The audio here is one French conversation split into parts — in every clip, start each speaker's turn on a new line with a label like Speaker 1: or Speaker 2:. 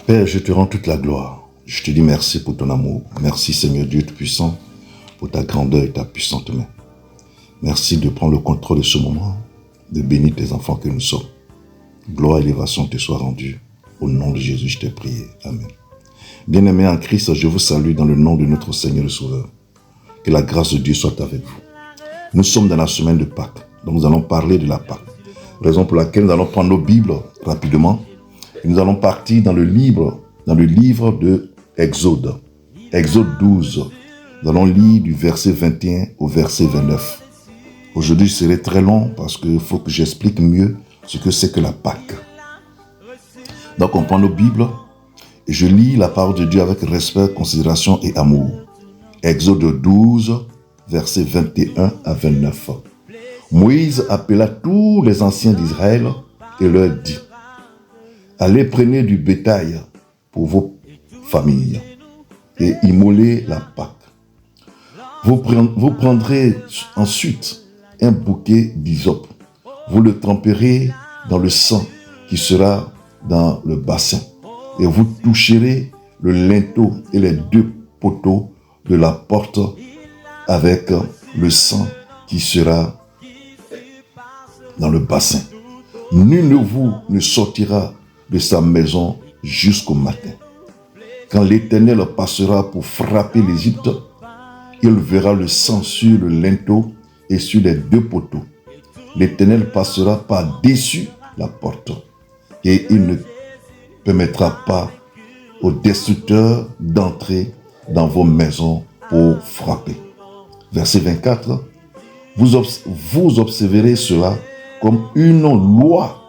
Speaker 1: Père, je te rends toute la gloire. Je te dis merci pour ton amour. Merci Seigneur Dieu Tout-Puissant pour ta grandeur et ta puissante main. Merci de prendre le contrôle de ce moment, de bénir tes enfants que nous sommes. Gloire et élévation te soient rendues. Au nom de Jésus, je t'ai prié. Amen. Bien-aimés en Christ, je vous salue dans le nom de notre Seigneur le Sauveur. Que la grâce de Dieu soit avec vous. Nous sommes dans la semaine de Pâques, donc nous allons parler de la Pâque. Raison pour laquelle nous allons prendre nos Bibles rapidement. Et nous allons partir dans le livre de Exode. Exode 12. Nous allons lire du verset 21 au verset 29. Aujourd'hui, je serai très long parce qu'il faut que j'explique mieux ce que c'est que la Pâque. Donc, on prend nos Bibles et je lis la parole de Dieu avec respect, considération et amour. Exode 12, versets 21 à 29. Moïse appela tous les anciens d'Israël et leur dit: allez, prenez du bétail pour vos familles et immolez la Pâque. Vous prendrez ensuite un bouquet d'hysope. Vous le tremperez dans le sang qui sera dans le bassin et vous toucherez le linteau et les deux poteaux de la porte avec le sang qui sera dans le bassin. Nul de vous ne sortira de sa maison jusqu'au matin. Quand l'Éternel passera pour frapper l'Égypte, il verra le sang sur le linteau et sur les deux poteaux. L'Éternel passera par-dessus la porte et il ne permettra pas aux destructeurs d'entrer dans vos maisons pour frapper. Verset 24. Vous observerez cela comme une loi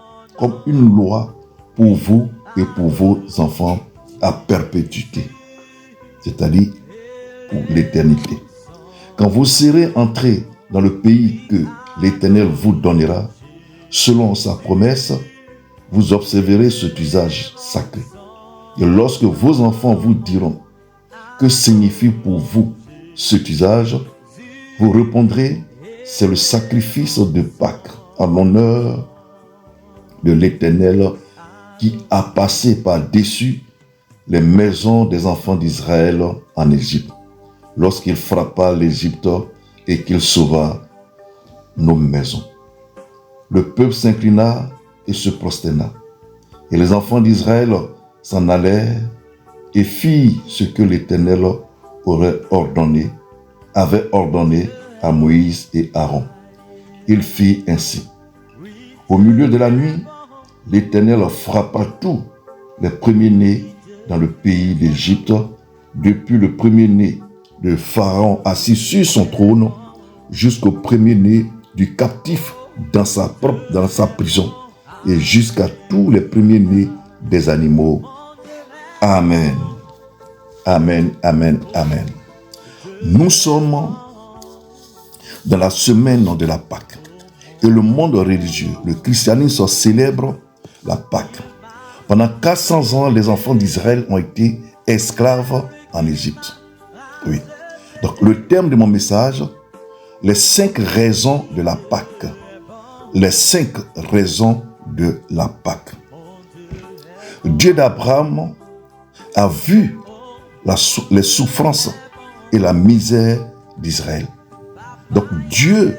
Speaker 1: pour vous et pour vos enfants à perpétuité, c'est-à-dire pour l'éternité. Quand vous serez entrés dans le pays que l'Éternel vous donnera, selon sa promesse, vous observerez cet usage sacré. Et lorsque vos enfants vous diront: que signifie pour vous cet usage? Vous répondrez: c'est le sacrifice de Pâques en l'honneur de l'Éternel qui a passé par-dessus les maisons des enfants d'Israël en Égypte, lorsqu'il frappa l'Égypte et qu'il sauva nos maisons. Le peuple s'inclina et se prosterna, et les enfants d'Israël s'en allèrent et firent ce que l'Éternel avait ordonné à Moïse et Aaron. Il fit ainsi. Au milieu de la nuit, l'Éternel frappa tous les premiers-nés dans le pays d'Égypte, depuis le premier-né de Pharaon assis sur son trône, jusqu'au premier-né du captif dans sa prison, et jusqu'à tous les premiers-nés des animaux. Amen. Amen, amen, amen. Nous sommes dans la semaine de la Pâque. Et le monde religieux, le christianisme célèbre la Pâque. Pendant 400 ans, les enfants d'Israël ont été esclaves en Égypte. Oui. Donc, le thème de mon message, les 5 raisons de la Pâque. Les 5 raisons de la Pâque. Dieu d'Abraham a vu les souffrances et la misère d'Israël. Donc Dieu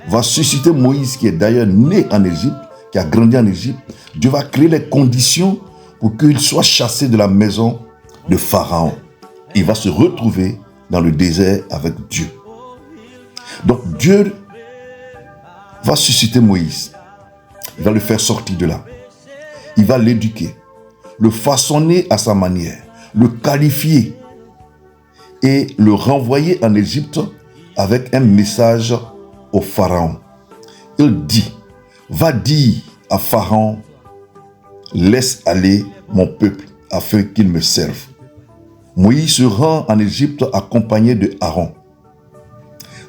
Speaker 1: va susciter Moïse, qui est d'ailleurs né en Égypte, qui a grandi en Égypte. Dieu va créer les conditions pour qu'il soit chassé de la maison de Pharaon. Il va se retrouver dans le désert avec Dieu. Donc Dieu va susciter Moïse. Il va le faire sortir de là. Il va l'éduquer, le façonner à sa manière, le qualifier et le renvoyer en Égypte avec un message au Pharaon. Il dit: va dire à Pharaon, laisse aller mon peuple afin qu'il me serve. Moïse se rend en Égypte accompagné de Aaron.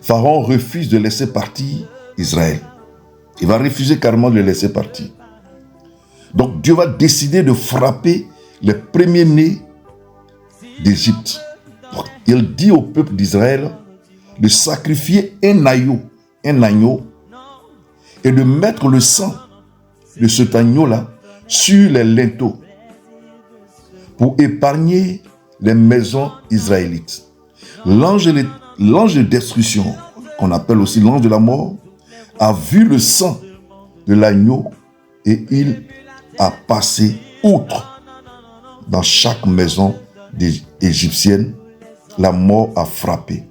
Speaker 1: Pharaon refuse de laisser partir Israël. Il va refuser carrément de le laisser partir. Donc Dieu va décider de frapper les premiers-nés d'Égypte. Il dit au peuple d'Israël de sacrifier un agneau et de mettre le sang de cet agneau-là sur les linteaux pour épargner les maisons israélites. L'ange de destruction, qu'on appelle aussi l'ange de la mort, a vu le sang de l'agneau et il a passé outre. Dans chaque maison égyptienne, la mort a frappé.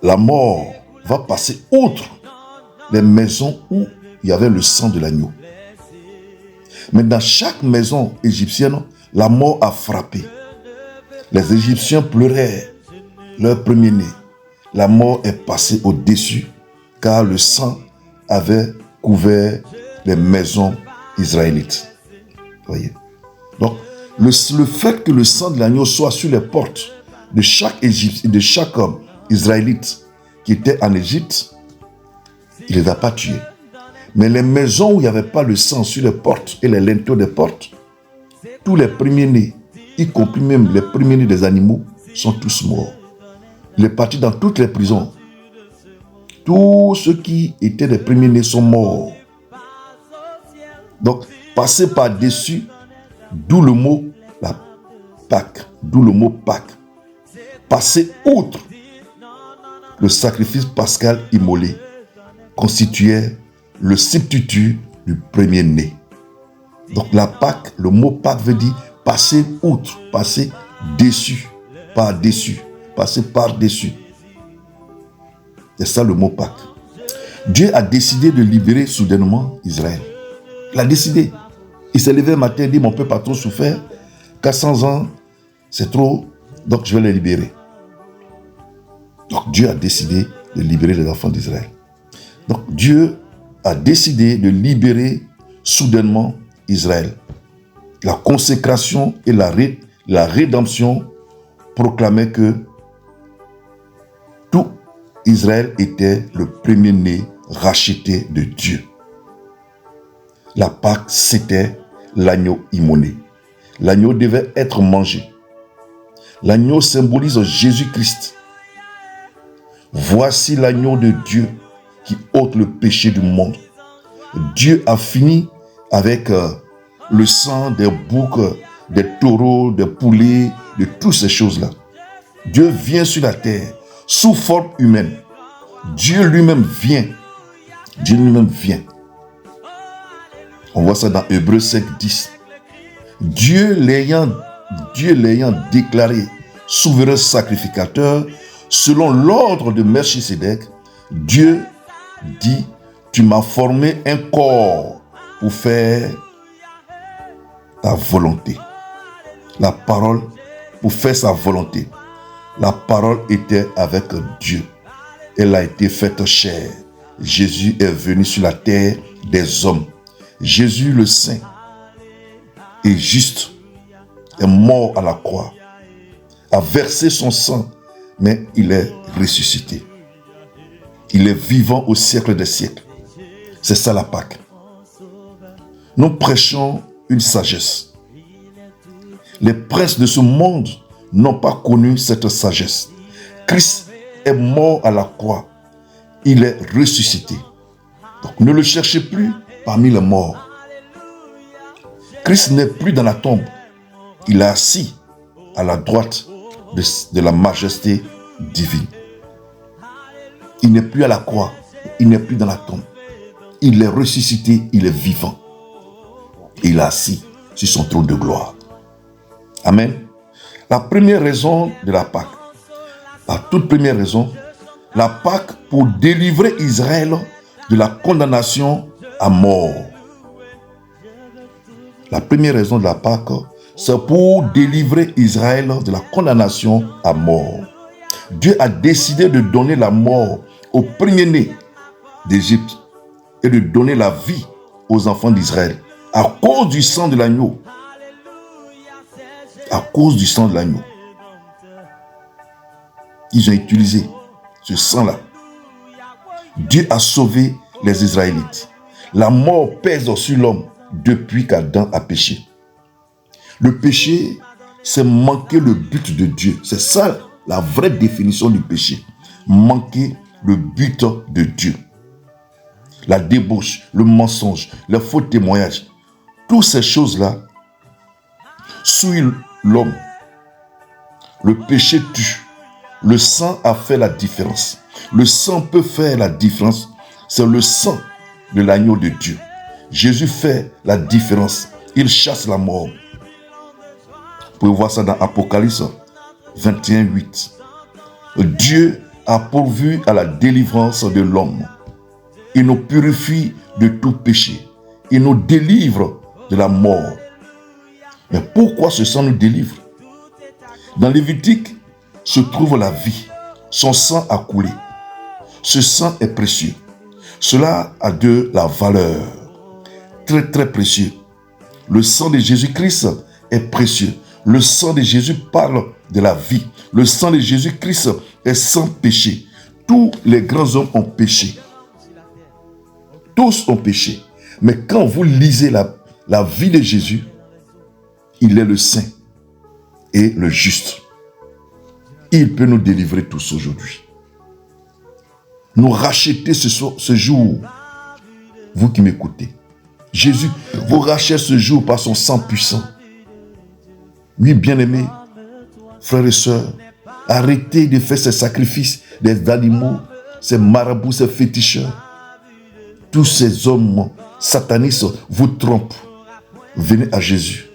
Speaker 1: La mort va passer outre les maisons où il y avait le sang de l'agneau. Mais dans chaque maison égyptienne, la mort a frappé. Les Égyptiens pleuraient leur premier-né. La mort est passée au-dessus car le sang avait couvert les maisons israélites. Voyez. Donc, le fait que le sang de l'agneau soit sur les portes de chaque Égyptien, de chaque homme israélite qui était en Égypte, il ne les a pas tués. Mais les maisons où il n'y avait pas le sang sur les portes et les linteaux des portes, tous les premiers-nés, y compris même les premiers-nés des animaux, sont tous morts. Il est parti dans toutes les prisons. Tous ceux qui étaient les premiers-nés sont morts. Donc, passer par-dessus, d'où le mot la Pâque, d'où le mot Pâque. Passer outre le sacrifice pascal immolé constituait le substitut du premier-né. Donc la Pâque, le mot Pâque veut dire passer outre, passer dessus, par-dessus, passer par-dessus. C'est ça le mot Pâque. Dieu a décidé de libérer soudainement Israël. Il a décidé. Il s'est levé un matin et dit, mon peuple a trop souffert, 400 ans, c'est trop, donc je vais les libérer. Donc Dieu a décidé de libérer les enfants d'Israël. Donc Dieu a décidé de libérer soudainement Israël. La consécration et la rédemption proclamaient que tout Israël était le premier-né racheté de Dieu. La Pâque, c'était l'agneau immolé. L'agneau devait être mangé. L'agneau symbolise Jésus-Christ. Voici l'agneau de Dieu qui ôte le péché du monde. Dieu a fini avec le sang des boucs, des taureaux, des poulets, de toutes ces choses-là. Dieu vient sur la terre sous forme humaine. Dieu lui-même vient. Dieu lui-même vient. On voit ça dans Hébreux 5, 10. Dieu l'ayant déclaré souverain sacrificateur, selon l'ordre de Melchisédek, Dieu dit, tu m'as formé un corps pour faire ta volonté. La parole, pour faire sa volonté. La parole était avec Dieu. Elle a été faite chair. Jésus est venu sur la terre des hommes. Jésus le Saint est juste, est mort à la croix, a versé son sang, mais il est ressuscité. Il est vivant au siècle des siècles. C'est ça la Pâque. Nous prêchons une sagesse. Les princes de ce monde n'ont pas connu cette sagesse. Christ est mort à la croix. Il est ressuscité. Donc ne le cherchez plus parmi les morts. Christ n'est plus dans la tombe. Il est assis à la droite de la majesté divine. Il n'est plus à la croix. Il n'est plus dans la tombe. Il est ressuscité. Il est vivant. Il est assis sur son trône de gloire. Amen. La première raison de la Pâque, la toute première raison, la Pâque pour délivrer Israël de la condamnation à mort. La première raison de la Pâque, c'est pour délivrer Israël de la condamnation à mort. Dieu a décidé de donner la mort aux premiers-nés d'Égypte et de donner la vie aux enfants d'Israël à cause du sang de l'agneau. À cause du sang de l'agneau. Ils ont utilisé ce sang-là. Dieu a sauvé les Israélites. La mort pèse sur l'homme depuis qu'Adam a péché. Le péché, c'est manquer le but de Dieu. C'est ça la vraie définition du péché. Manquer le but de Dieu. La débauche, le mensonge, le faux témoignage. Toutes ces choses-là souillent l'homme. Le péché tue. Le sang a fait la différence. Le sang peut faire la différence. C'est le sang de l'agneau de Dieu. Jésus fait la différence. Il chasse la mort. Vous pouvez voir ça dans Apocalypse 21, 8. Dieu a pourvu à la délivrance de l'homme. Il nous purifie de tout péché. Il nous délivre de la mort. Mais pourquoi ce sang nous délivre? Dans Lévitique se trouve la vie. Son sang a coulé. Ce sang est précieux. Cela a de la valeur. Très très précieux. Le sang de Jésus-Christ est précieux. Le sang de Jésus parle de la vie. Le sang de Jésus-Christ est sans péché. Tous les grands hommes ont péché. Tous ont péché. Mais quand vous lisez la vie de Jésus, il est le saint et le juste. Il peut nous délivrer tous aujourd'hui. Nous racheter ce jour. Vous qui m'écoutez. Jésus vous rachète ce jour par son sang puissant. Oui, bien-aimés, frères et sœurs, arrêtez de faire ces sacrifices des animaux, ces marabouts, ces féticheurs. Tous ces hommes satanistes vous trompent. Venez à Jésus.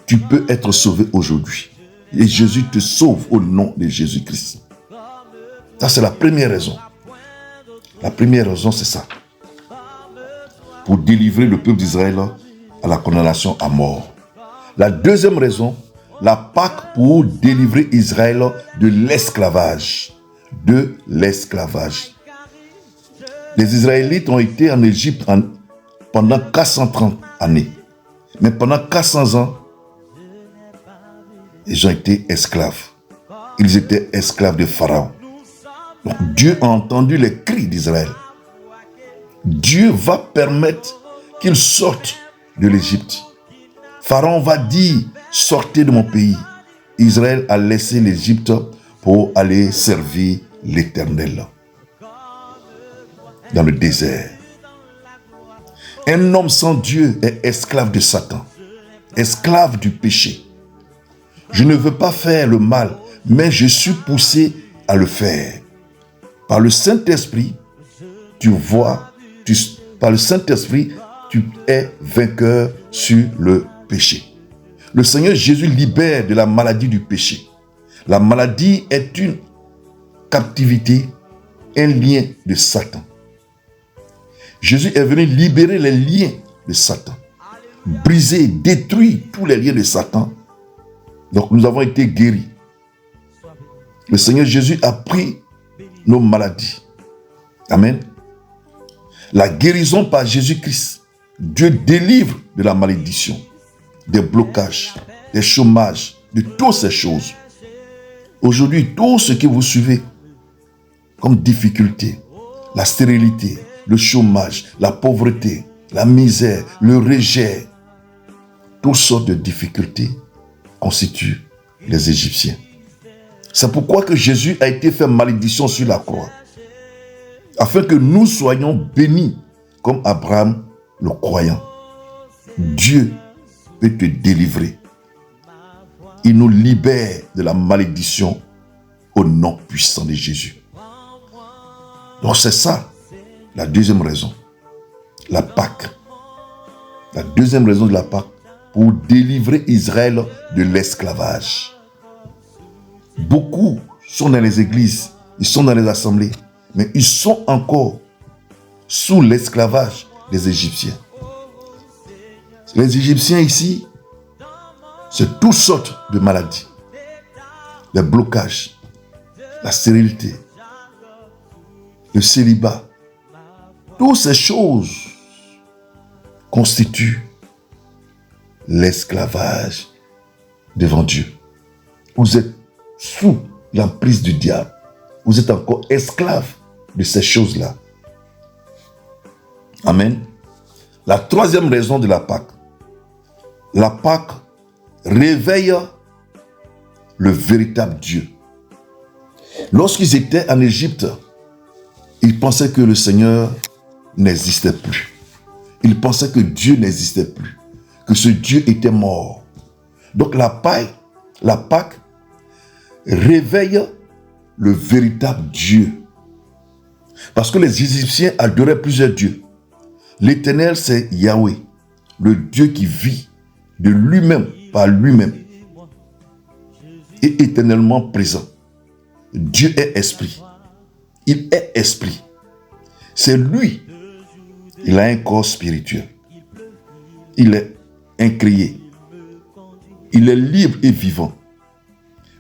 Speaker 1: Tu peux être sauvé aujourd'hui. Et Jésus te sauve au nom de Jésus-Christ. Ça, c'est la première raison. La première raison, c'est ça. Pour délivrer le peuple d'Israël à la condamnation à mort. La deuxième raison, la Pâque pour délivrer Israël de l'esclavage. De l'esclavage. Les Israélites ont été en Égypte pendant 430 années. Mais pendant 400 ans, ils ont été esclaves. Ils étaient esclaves de Pharaon. Donc Dieu a entendu les cris d'Israël. Dieu va permettre qu'ils sortent de l'Égypte. Pharaon va dire, sortez de mon pays. Israël a laissé l'Égypte pour aller servir l'Éternel dans le désert. Un homme sans Dieu est esclave de Satan, esclave du péché. Je ne veux pas faire le mal, mais je suis poussé à le faire. Par le Saint-Esprit, par le Saint-Esprit, tu es vainqueur sur le péché. Le Seigneur Jésus libère de la maladie du péché. La maladie est une captivité, un lien de Satan. Jésus est venu libérer les liens de Satan, briser, détruire tous les liens de Satan. Donc nous avons été guéris. Le Seigneur Jésus a pris nos maladies. Amen. La guérison par Jésus-Christ. Dieu délivre de la malédiction, des blocages, des chômages, de toutes ces choses. Aujourd'hui, tout ce que vous suivez comme difficulté, la stérilité, le chômage, la pauvreté, la misère, le rejet, toutes sortes de difficultés constituent les Égyptiens. C'est pourquoi que Jésus a été fait malédiction sur la croix, afin que nous soyons bénis comme Abraham le croyant. Dieu peut te délivrer. Il nous libère de la malédiction au nom puissant de Jésus. Donc c'est ça la deuxième raison. La Pâque. La deuxième raison de la Pâque, pour délivrer Israël de l'esclavage. Beaucoup sont dans les églises, ils sont dans les assemblées, mais ils sont encore sous l'esclavage des Égyptiens. Les Égyptiens ici, c'est toutes sortes de maladies. Les blocages, la stérilité, le célibat. Toutes ces choses constituent l'esclavage devant Dieu. Vous êtes sous l'emprise du diable. Vous êtes encore esclave de ces choses-là. Amen. La troisième raison de la Pâque. La Pâque réveille le véritable Dieu. Lorsqu'ils étaient en Égypte, ils pensaient que le Seigneur n'existait plus. Ils pensaient que Dieu n'existait plus, que ce Dieu était mort. Donc la Pâque réveille le véritable Dieu. Parce que les Égyptiens adoraient plusieurs dieux. L'Éternel, c'est Yahweh, le Dieu qui vit de lui-même, par lui-même, et éternellement présent. Dieu est esprit. Il est esprit. C'est lui. Il a un corps spirituel. Il est incréé. Il est libre et vivant.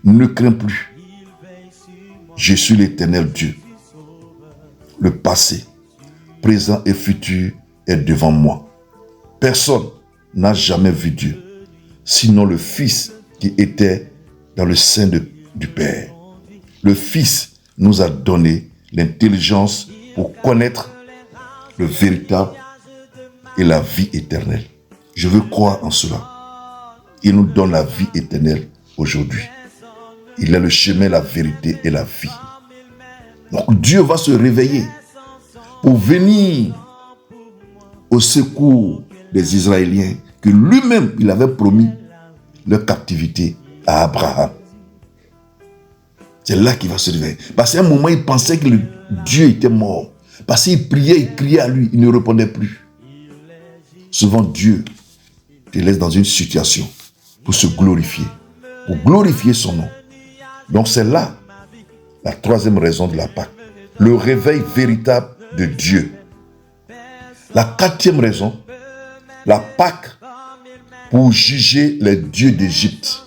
Speaker 1: Ne crains plus. Je suis l'Éternel Dieu. Le passé, présent et futur est devant moi. Personne n'a jamais vu Dieu, sinon le Fils qui était dans le sein du Père. Le Fils nous a donné l'intelligence pour connaître le véritable et la vie éternelle. Je veux croire en cela. Il nous donne la vie éternelle aujourd'hui. Il est le chemin, la vérité et la vie. Donc Dieu va se réveiller pour venir au secours des Israéliens que lui-même, il avait promis leur captivité à Abraham. C'est là qu'il va se réveiller. Parce qu'à un moment, il pensait que Dieu était mort. Parce qu'il priait, il criait à lui, il ne répondait plus. Souvent, Dieu te laisse dans une situation pour se glorifier, pour glorifier son nom. Donc c'est là la troisième raison de la Pâque. Le réveil véritable de Dieu. La quatrième raison, la Pâque pour juger les dieux d'Égypte.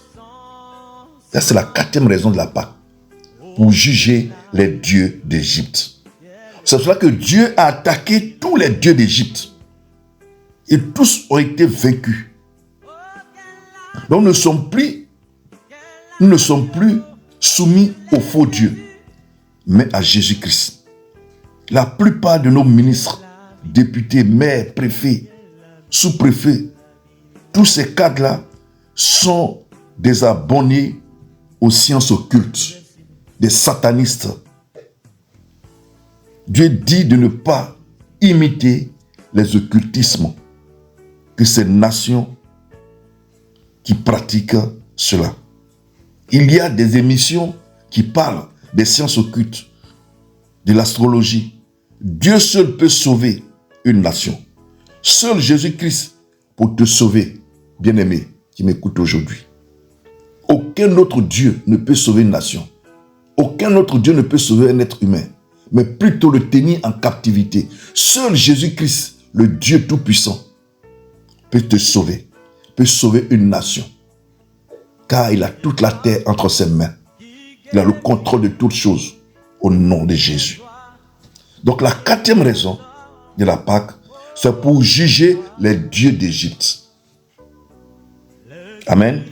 Speaker 1: Ça, c'est la quatrième raison de la Pâque. Pour juger les dieux d'Égypte. C'est pour cela que Dieu a attaqué tous les dieux d'Égypte. Et tous ont été vaincus. Donc nous ne sommes plus soumis aux faux dieux, mais à Jésus-Christ. La plupart de nos ministres, députés, maires, préfets, sous-préfets, tous ces cadres-là sont des abonnés aux sciences occultes, des satanistes. Dieu dit de ne pas imiter les occultismes, que ces nations qui pratiquent cela. Il y a des émissions qui parlent des sciences occultes, de l'astrologie. Dieu seul peut sauver une nation. Seul Jésus-Christ pour te sauver, bien-aimé, qui m'écoute aujourd'hui. Aucun autre Dieu ne peut sauver une nation. Aucun autre Dieu ne peut sauver un être humain, mais plutôt le tenir en captivité. Seul Jésus-Christ, le Dieu Tout-Puissant, peut te sauver, peut sauver une nation. Car il a toute la terre entre ses mains. Il a le contrôle de toutes choses au nom de Jésus. Donc la quatrième raison de la Pâque, c'est pour juger les dieux d'Égypte. Amen.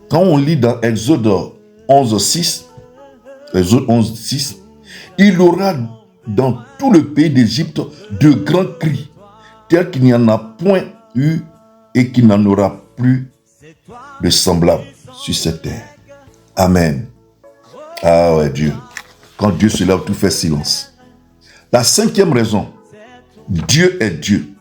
Speaker 1: Quand on lit dans Exode 11:6, il aura dans tout le pays d'Égypte de grands cris, tels qu'il n'y en a point eu et qu'il n'en aura plus de semblable sur cette terre. Amen. Ah ouais, Dieu. Quand Dieu se lève, tout fait silence. La cinquième raison, Dieu est Dieu.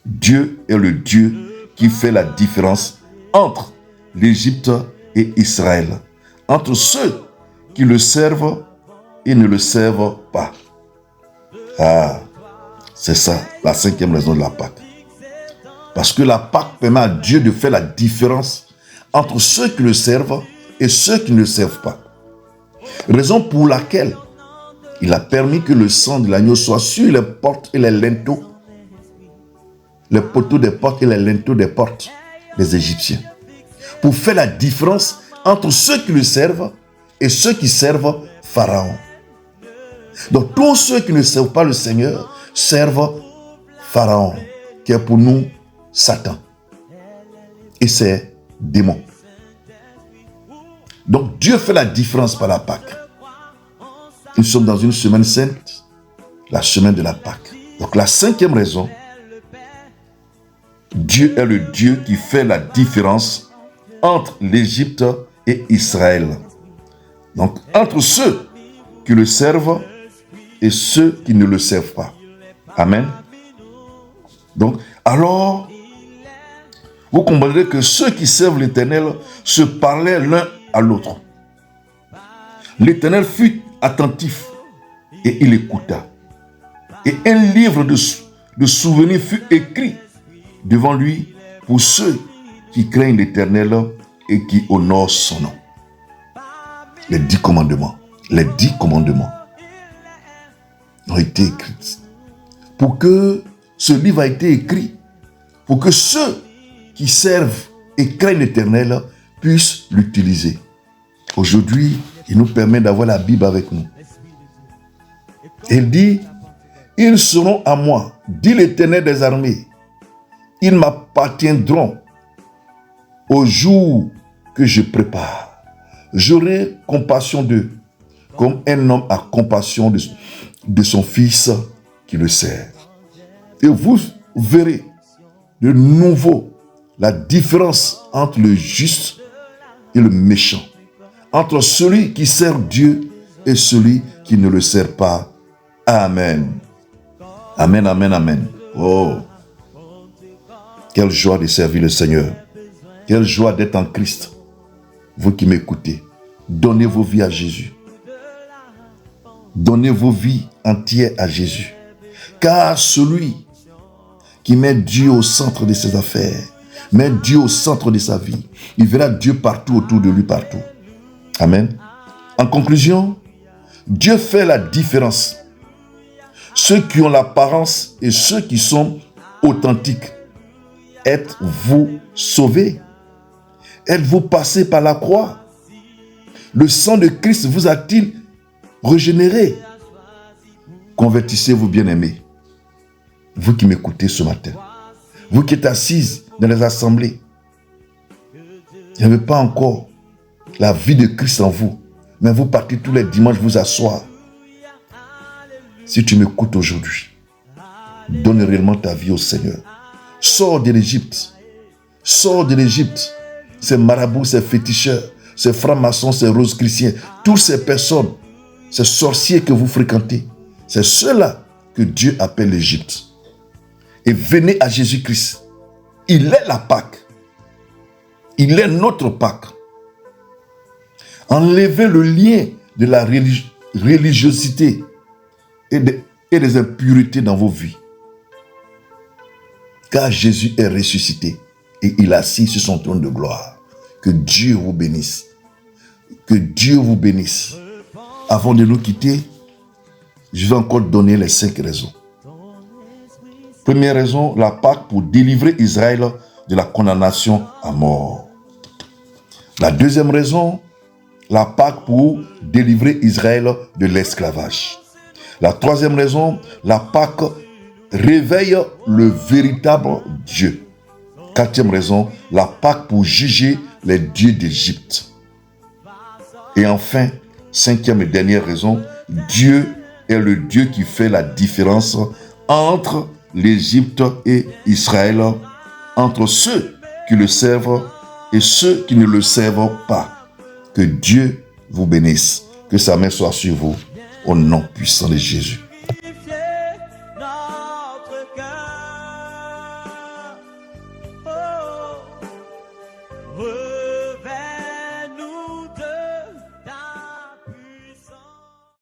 Speaker 1: Dieu est le Dieu qui fait la différence entre l'Égypte et Israël, entre ceux qui le servent et ne le servent pas. Ah, c'est ça, la cinquième raison de la Pâque. Parce que la Pâque permet à Dieu de faire la différence entre ceux qui le servent et ceux qui ne le servent pas. Raison pour laquelle il a permis que le sang de l'agneau soit sur les portes et les linteaux, les poteaux des portes et les linteaux des portes des Égyptiens. Pour faire la différence entre ceux qui le servent et ceux qui servent Pharaon. Donc tous ceux qui ne servent pas le Seigneur servent Pharaon, qui est pour nous Satan et ses démons. Donc Dieu fait la différence par la Pâque. Nous sommes dans une semaine sainte, la semaine de la Pâque. Donc la cinquième raison, Dieu est le Dieu qui fait la différence entre l'Égypte et Israël. Donc entre ceux qui le servent et ceux qui ne le servent pas. Amen. Donc alors, vous comprendrez que ceux qui servent l'Éternel se parlaient l'un à l'autre. L'Éternel fut attentif et il écouta. Et un livre de souvenirs fut écrit devant lui pour ceux qui craignent l'Éternel et qui honorent son nom. Les 10 commandements ont été écrits. Pour que ce livre a été écrit, pour que ceux qui servent et craignent l'Éternel puissent l'utiliser. Aujourd'hui, il nous permet d'avoir la Bible avec nous. Il dit, ils seront à moi, dit l'Éternel des armées. Ils m'appartiendront au jour que je prépare. J'aurai compassion d'eux, comme un homme a compassion de son fils qui le sert. Et vous verrez de nouveau la différence entre le juste et le méchant, entre celui qui sert Dieu et celui qui ne le sert pas. Amen. Amen, amen, amen. Oh, quelle joie de servir le Seigneur. Quelle joie d'être en Christ. Vous qui m'écoutez, donnez vos vies à Jésus. Donnez vos vies entières à Jésus. Car celui qui met Dieu au centre de ses affaires, met Dieu au centre de sa vie, il verra Dieu partout autour de lui, partout. Amen. En conclusion, Dieu fait la différence. Ceux qui ont l'apparence et ceux qui sont authentiques. Êtes-vous sauvés? Êtes-vous passé par la croix? Le sang de Christ vous a-t-il régénéré? Convertissez-vous, bien-aimés. Vous qui m'écoutez ce matin, vous qui êtes assises dans les assemblées, il n'y avait pas encore la vie de Christ en vous, mais vous partez tous les dimanches vous asseoir. Si tu m'écoutes aujourd'hui, donne réellement ta vie au Seigneur. Sors de l'Égypte. Sors de l'Égypte. Ces marabouts, ces féticheurs, ces francs-maçons, ces roses chrétiens, toutes ces personnes, ces sorciers que vous fréquentez, c'est ceux-là que Dieu appelle l'Égypte. Et venez à Jésus-Christ. Il est la Pâque. Il est notre Pâque. Enlevez le lien de la religiosité et des impuretés dans vos vies. Car Jésus est ressuscité et il est assis sur son trône de gloire. Que Dieu vous bénisse. Que Dieu vous bénisse. Avant de nous quitter, je vais encore donner les 5 raisons. Première raison, la Pâque pour délivrer Israël de la condamnation à mort. La deuxième raison, la Pâque pour délivrer Israël de l'esclavage. La troisième raison, la Pâque réveille le véritable Dieu. Quatrième raison, la Pâque pour juger les dieux d'Égypte. Et enfin, cinquième et dernière raison, Dieu est le Dieu qui fait la différence entre l'Égypte et Israël, entre ceux qui le servent et ceux qui ne le servent pas. Que Dieu vous bénisse, que sa main soit sur vous, au nom puissant de Jésus.